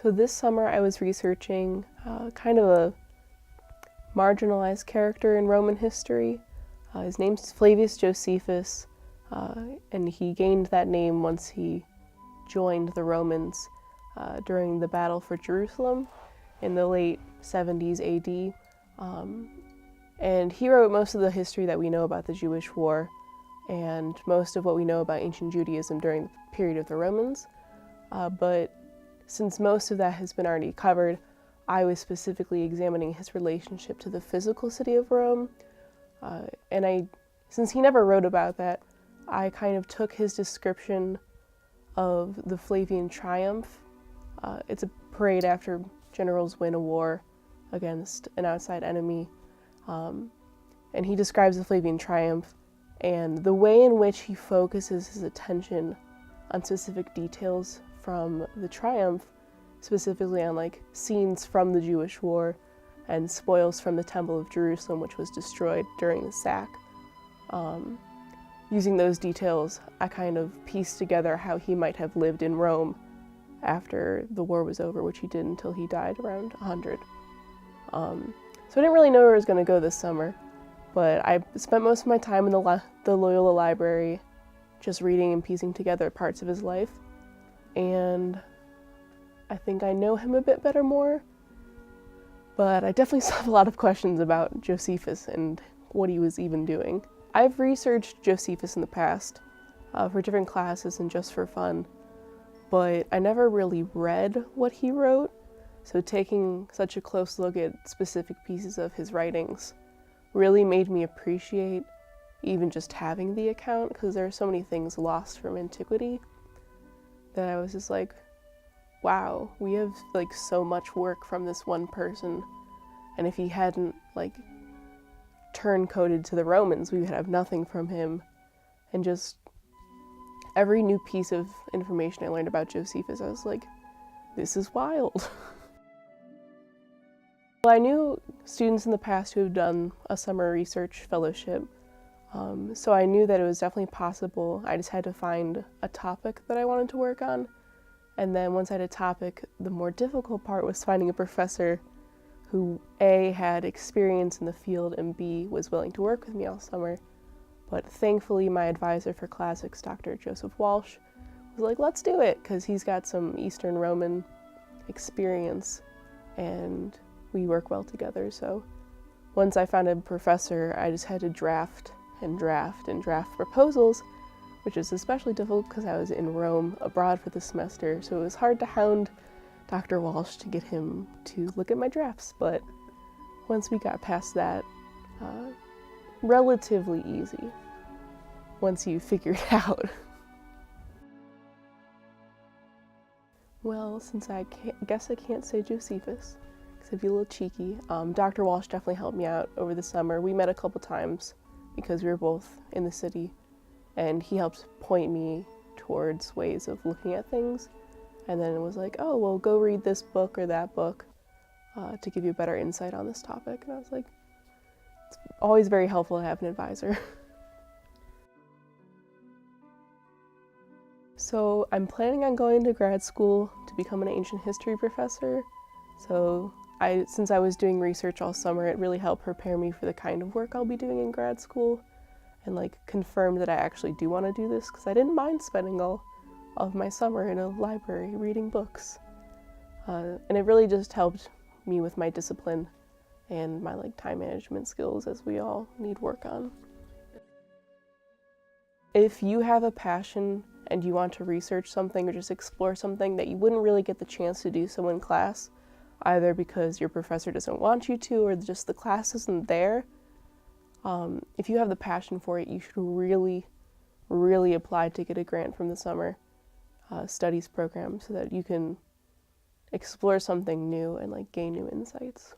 So this summer I was researching kind of a marginalized character in Roman history. His name's Flavius Josephus, and he gained that name once he joined the Romans during the battle for Jerusalem in the late 70s AD. And he wrote most of the history that we know about the Jewish War and most of what we know about ancient Judaism during the period of the Romans. But since most of that has been already covered, I was specifically examining his relationship to the physical city of Rome. Since he never wrote about that, I kind of took his description of the Flavian triumph. It's a parade after generals win a war against an outside enemy. And he describes the Flavian triumph and the way in which he focuses his attention on specific details from the triumph, specifically on like scenes from the Jewish war and spoils from the Temple of Jerusalem, which was destroyed during the sack. Using those details, I kind of pieced together how he might have lived in Rome after the war was over, which he did until he died around 100. So I didn't really know where I was going to go this summer, but I spent most of my time in the Loyola Library just reading and piecing together parts of his life, and I think I know him a bit better more, but I definitely still have a lot of questions about Josephus and what he was even doing. I've researched Josephus in the past for different classes and just for fun, but I never really read what he wrote, so taking such a close look at specific pieces of his writings really made me appreciate even just having the account, because there are so many things lost from antiquity that I was just like, wow, we have like so much work from this one person, and if he hadn't like turncoated to the Romans, we would have nothing from him. And just every new piece of information I learned about Josephus, I was like, this is wild. Well, I knew students in the past who have done a summer research fellowship, so I knew that it was definitely possible. I just had to find a topic that I wanted to work on, and then once I had a topic, the more difficult part was finding a professor who A, had experience in the field, and B, was willing to work with me all summer. But thankfully, my advisor for classics, Dr. Joseph Walsh, was like, let's do it, because he's got some Eastern Roman experience, and we work well together. So once I found a professor, I just had to draft proposals, which is especially difficult because I was in Rome abroad for the semester, so it was hard to hound Dr. Walsh to get him to look at my drafts, but once we got past that, relatively easy once you figure it out. Well, since I guess I can't say Josephus, because I'd be a little cheeky, Dr. Walsh definitely helped me out over the summer. We met a couple times because we were both in the city, and he helped point me towards ways of looking at things. And then it was like, oh, well, go read this book or that book to give you a better insight on this topic. And I was like, it's always very helpful to have an advisor. So I'm planning on going to grad school to become an ancient history professor. So since I was doing research all summer, it really helped prepare me for the kind of work I'll be doing in grad school, and like confirmed that I actually do want to do this, because I didn't mind spending all of my summer in a library reading books. And it really just helped me with my discipline and my like time management skills, as we all need work on. If you have a passion and you want to research something or just explore something that you wouldn't really get the chance to do so in class, either because your professor doesn't want you to or just the class isn't there, if you have the passion for it, you should really apply to get a grant from the summer studies program so that you can explore something new and like gain new insights.